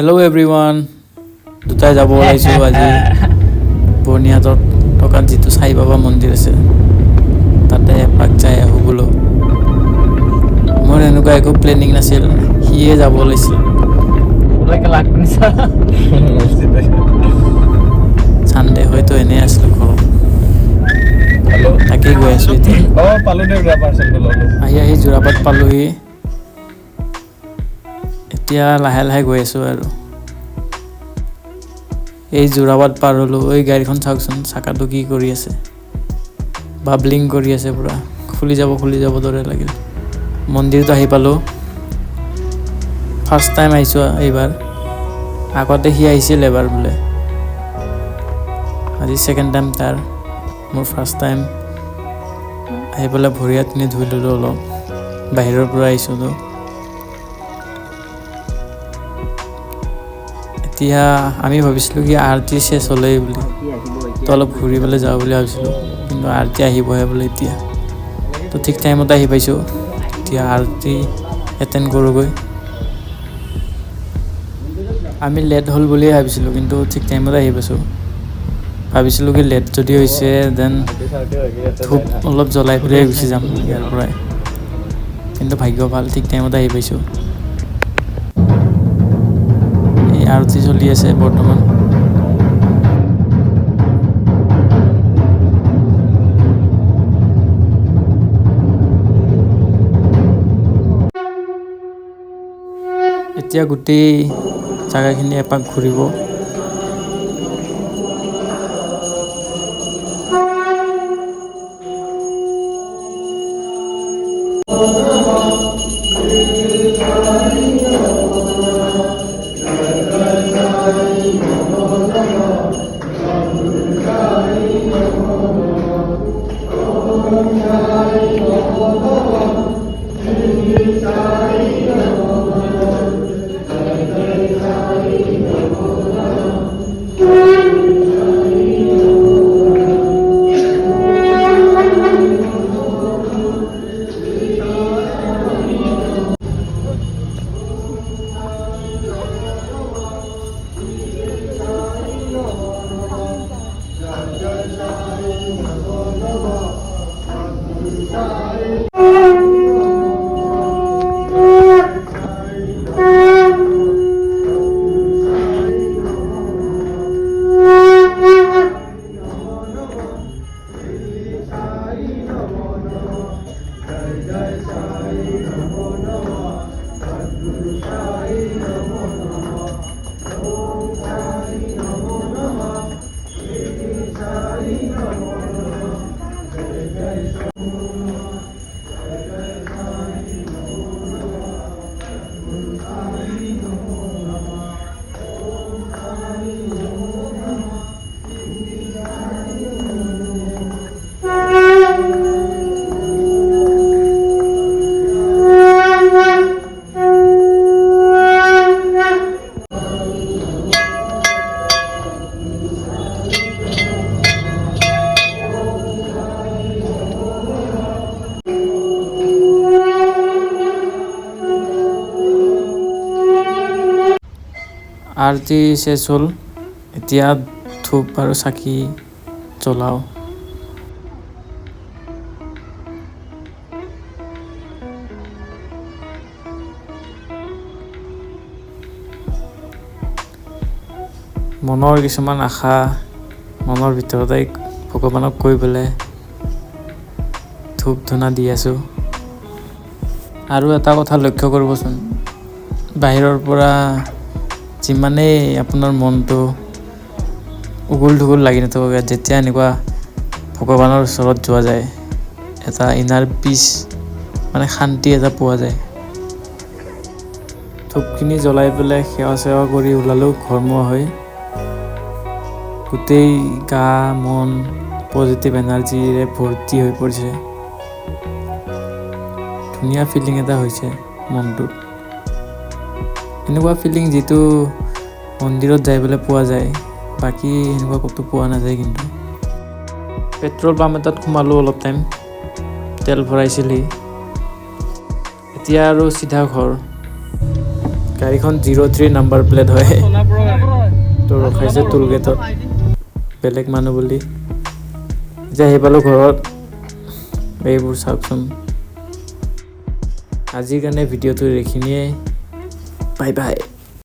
Hello' everyone, দুটাই যাব ওলাইছোঁ আজি বৰ্ণিহাটত থকা যিটো সাই বাবা মন্দিৰ আছে তাতে এপাক যাই আহোঁ বোলো। মোৰ এনেকুৱা একো প্লেনিং নাছিল, সিয়ে যাব ওলাইছিল। চানডে হয়তো এনেই আছিলোঁ ঘৰত, তাকেই গৈ আছোঁ এতিয়া। আহি যোৰাবাট পালোহি, এতিয়া লাহে লাহে গৈ আছোঁ আৰু। এই যোৰাবাট পাৰ হ'লোঁ, এই গাড়ীখন চাওকচোন চাকাটো কি কৰি আছে, বাবলিং কৰি আছে পূৰা, খুলি যাব দৰে লাগিল। মন্দিৰটো আহি পালোঁ, ফাৰ্ষ্ট টাইম আহিছোঁ এইবাৰ, আগতে সি আহিছিল এবাৰ বোলে, আজি ছেকেণ্ড টাইম তাৰ। মোৰ ফাৰ্ষ্ট টাইম আহি পেলাই ভৰি হাত ধুই ল'লোঁ অলপ, বাহিৰৰ পৰা আহিছোঁ তো। এতিয়া আমি ভাবিছিলোঁ কি আৰতি শেষ হ'লেই বুলি, তো অলপ ঘূৰিবলৈ যাওঁ বুলি ভাবিছিলোঁ, কিন্তু আৰতি আহিবহে বোলে এতিয়া। তো ঠিক টাইমতে আহি পাইছোঁ, এতিয়া আৰতি এটেণ্ড কৰোঁগৈ। আমি লেট হ'ল বুলিয়ে ভাবিছিলোঁ, কিন্তু ঠিক টাইমতে আহি পাইছোঁ। ভাবিছিলোঁ কি লেট যদি হৈছে দেন ধূপ অলপ জ্বলাই পেলাই গুচি যাম ইয়াৰ পৰাই, কিন্তু ভাগ্য ভাল, ঠিক টাইমতে আহি পাইছোঁ। এই আৰতি চলি আছে বৰ্তমান। এতিয়া গোটেই জাগাখিনি এপাক ঘূৰিব। আৰতি শেষ হ'ল, এতিয়া ধূপ আৰু চাকি জ্বলাওঁ। মনৰ কিছুমান আশা মনৰ ভিতৰতে ভগৱানক কৈ পেলাই ধূপ ধূনা দি আছোঁ। আৰু এটা কথা লক্ষ্য কৰিবচোন, বাহিৰৰ পৰা যিমানেই আপোনাৰ মনটো উগুল ঢুগুল লাগি নাথাকক, যেতিয়া এনেকুৱা ভগৱানৰ ওচৰত যোৱা যায়, এটা ইনাৰ পিচ মানে শান্তি এটা পোৱা যায়। ধূপখিনি জ্বলাই পেলাই সেৱা চেৱা কৰি ওলালেও ঘৰমুৱা হৈ, গোটেই গা মন পজিটিভ এনাৰ্জিৰে ভৰ্তি হৈ পৰিছে। ধুনীয়া ফিলিং এটা হৈছে মনটোত, এনেকুৱা ফিলিং যিটো মন্দিৰত যাই পেলাই পোৱা যায়, বাকী এনেকুৱা ক'তো পোৱা নাযায়। কিন্তু পেট্ৰল পাম্প এটাত সোমালোঁ, অলপ টাইম তেল ভৰাইছিলি, এতিয়া আৰু চিধা ঘৰ। গাড়ীখন 03 নাম্বাৰ প্লেট হয় তো ৰখাইছে টুল গেটত বেলেগ মানুহ বুলি যে আহি পালোঁ ঘৰত এইবোৰ চাওকচোন আজিৰ কাৰণে ভিডিঅ'টো এইখিনিয়ে বাই বাই